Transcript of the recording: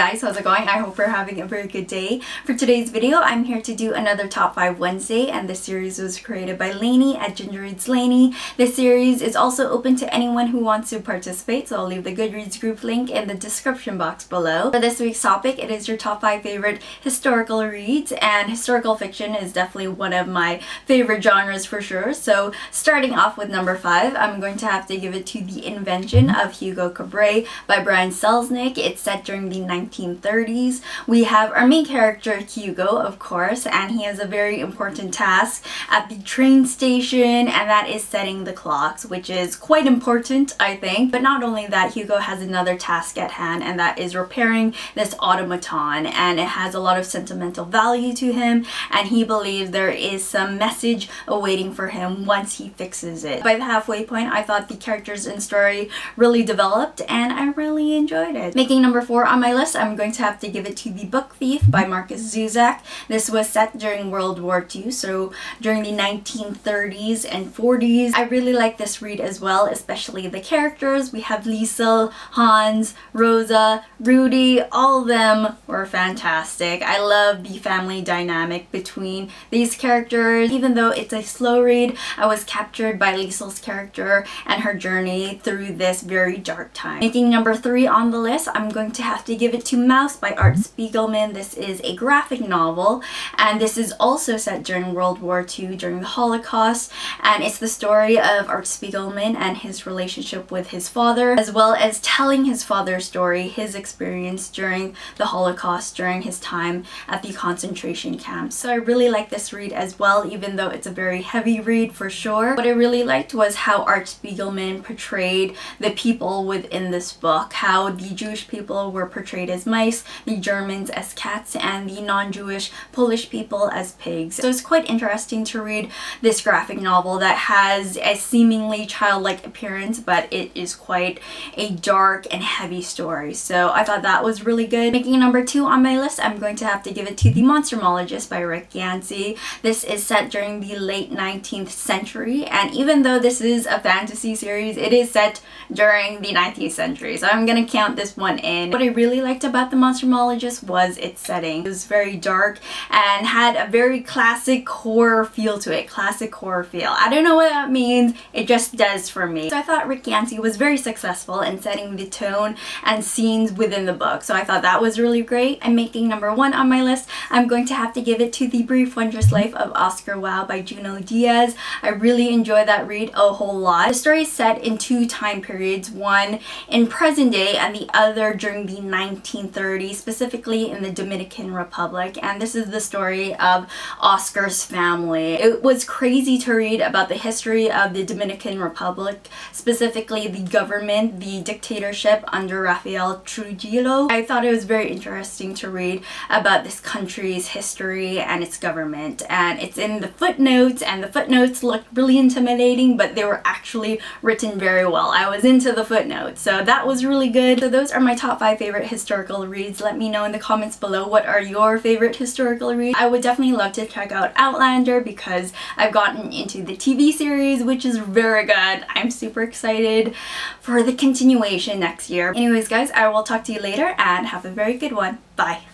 guys, how's it going? I hope you're having a very good day. For today's video, I'm here to do another Top 5 Wednesday, and this series was created by Lainey at gingerreadslainey. This series is also open to anyone who wants to participate, so I'll leave the Goodreads group link in the description box below. For this week's topic, it is your top 5 favorite historical reads, and historical fiction is definitely one of my favorite genres for sure. So starting off with number 5, I'm going to have to give it to The Invention of Hugo Cabret by Selznick. It's set during the 1930s. We have our main character Hugo, of course, and he has a very important task at the train station, and that is setting the clocks, which is quite important, I think. But not only that, Hugo has another task at hand, and that is repairing this automaton, and it has a lot of sentimental value to him, and he believes there is some message awaiting for him once he fixes it. By the halfway point, I thought the characters and story really developed, and I really enjoyed it. Making number 4 on my list, I'm going to have to give it to The Book Thief by Markus. This was set during World War II, so during the 1930s and 40s. I really like this read as well, especially the characters. We have Liesel, Hans, Rosa, Rudy, all of them were fantastic. I love the family dynamic between these characters. Even though it's a slow read, I was captured by Liesel's character and her journey through this very dark time. Making number 3 on the list, I'm going to have to give it to Mouse by Art Spiegelmen. This is a graphic novel, and this is also set during World War II, during the Holocaust, and it's the story of Art Spiegelmen and his relationship with his father, as well as telling his father's story, his experience during the Holocaust, during his time at the concentration camps. So I really like this read as well, even though it's a very heavy read for sure. What I really liked was how Art Spiegelmen portrayed the people within this book, how the Jewish people were portrayed as mice, the Germans as cats, and the non-Jewish Polish people as pigs. So it's quite interesting to read this graphic novel that has a seemingly childlike appearance, but it is quite a dark and heavy story. So I thought that was really good. Making number 2 on my list, I'm going to have to give it to The Monstrumologist by Yancey. This is set during the late 19th century, and even though this is a fantasy series, it is set during the 19th century, so I'm gonna count this one in. What I really liked about The Monstrumologist was its setting. It was very dark and had a very classic horror feel to it. Classic horror feel. I don't know what that means, it just does for me. So I thought Yancey was very successful in setting the tone and scenes within the book, so I thought that was really great. And making number 1 on my list, I'm going to have to give it to The Brief Wondrous Life of Oscar Wilde by Junot Diaz. I really enjoyed that read a whole lot. The story is set in 2 time periods, one in present day and the other during the 1930s, specifically in the Dominican Republic, and this is the story of Oscar's family. It was crazy to read about the history of the Dominican Republic, specifically the government, the dictatorship under Rafael Trujillo. I thought it was very interesting to read about this country's history and its government, and it's in the footnotes, and the footnotes looked really intimidating, but they were actually written very well. I was into the footnotes, so that was really good. So those are my top 5 favorite historical reads. Let me know in the comments below, what are your favorite historical reads? I would definitely love to check out Outlander because I've gotten into the TV series, which is very good. I'm super excited for the continuation next year. Anyways guys, I will talk to you later and have a very good one. Bye!